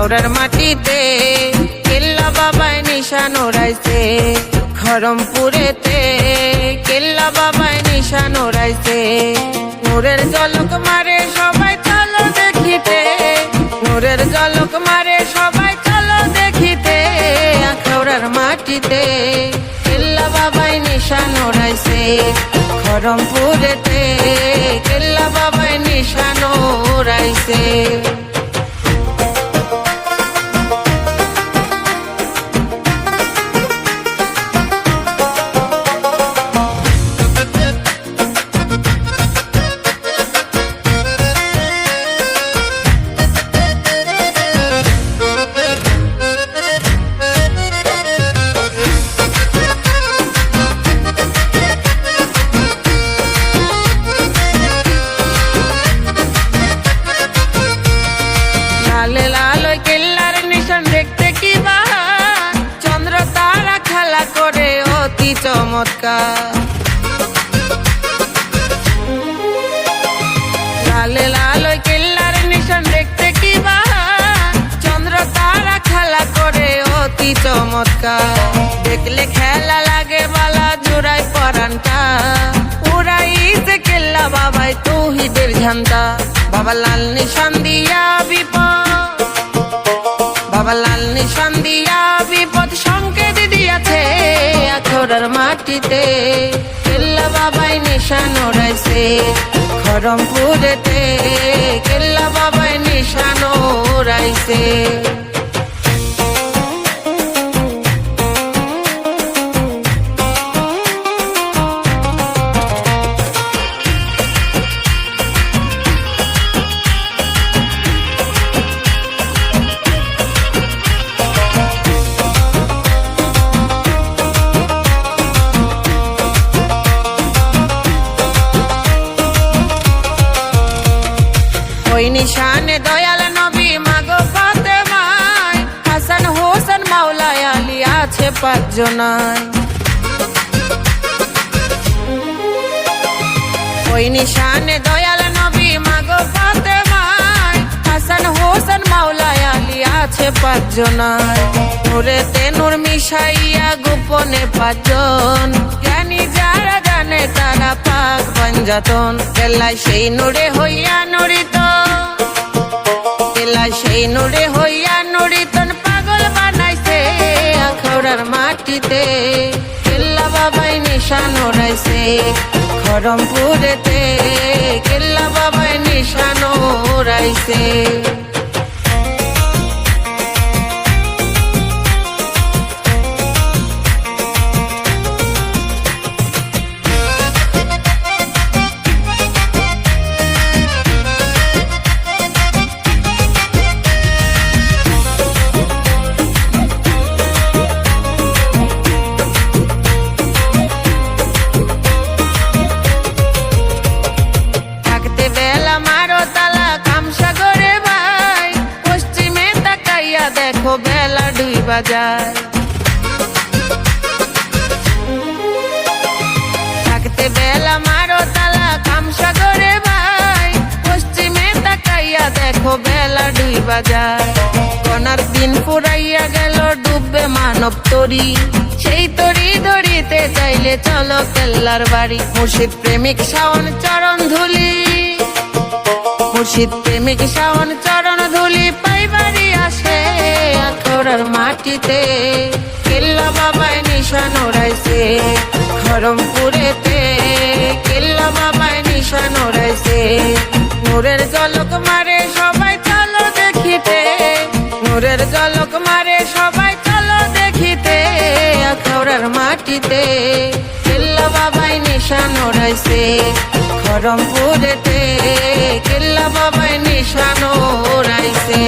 আখাউড়ার মাটিতে কেল্লা বাবায় নিশান ওড়াইছে। খড়মপুরেতে কেল্লা বাবায় নিশান ওড়াইছে। নূরের ঝলক মারে সবাই চলো দেখিতে, নূরের ঝলক মারে সবাই চলো দেখিতে। আখাউড়ার মাটিতে কেল্লা বাবায় নিশান ওড়াইছে। খড়মপুরেতে কেল্লা বাবায় নিশান ওড়াইছে। লালে লাল কেল্লার নিশান দেখতে কি বাহার, চন্দ্র তারা খেলা করে অতি চমৎকার। লালে লাল কেল্লার নিশান দেখতে কি বাহার, চন্দ্র তারা খেলা করে অতি চমৎকার। দেখলে খেলা লাগে বালা জোড়ায় পরানটা, উড়াইছে কেল্লা বাবাই তৌহিদের ঝান্ডা। বাবা লাল নিশান দিয়া বিপদ, বাবা লাল নিশান দিয়া বিপদ সংকেত দিয়াছে। আখাউড়ার মাটিতে কেল্লা বাবাই নিশান ওড়াইছে। খড়মপুরেতে কেল্লা বাবাই নিশান ওড়াইছে। ওই নিশানে দয়াল নবী মাগো ফাতেমায়, হাসান হোসেন মাওলায় আলী আছে 5 জনায়। ওই নিশানে দয়াল নবী মাগো ফাতেমায়, হাসান হোসেন মাওলায় আলী আছে 5 জনায়। নূরেতে নূর মিশাইয়া গোপনে 5 জন, জ্ঞানী যারা জানে তারা পাক পঞ্জাতন। কেল্লায় সেই নূরে হইয়া নুরিত, কেল্লায় সেই নূরে হইয়া নুরিতন পাগল বানাইছে। আখাউড়ার মাটিতে কেল্লা বাবাই নিশান ওড়াইছে। খড়মপুরেতে কেল্লা বাবাই নিশান ওড়াইছে। দেখো বেলা ডুইবা যায়, থাকতে বেলা মারো তালা কামসাগরে ভাই। পশ্চিমে তাকাইয়া দেখো বেলা ডুইবা যায়। কনার দিন ফুরাইয়া গেল ডুববে মানব তরি, সেই তরি ধরিতে চাইলে চলো কেল্লার বাড়ি। মুর্শিদ প্রেমিক শাওন চরণ ধুলি, মুর্শিদ প্রেমিক শাওন চরণ ধুলি পাইবারি আসে। আখাউড়ার মাটিতে কেল্লা বাবাই নিশান ওড়াইছে। খড়মপুরেতে কেল্লা বাবাই নিশান ওড়াইছে। নূরের ঝলক মারে সবাই চলো দেখিতে, নূরের ঝলক মারে সবাই চলো দেখিতে। আখাউড়ার মাটিতে কেল্লা বাবাই নিশান ওড়াইছে। খড়মপুরেতে কেল্লা বাবাই নিশান ওড়াইছে।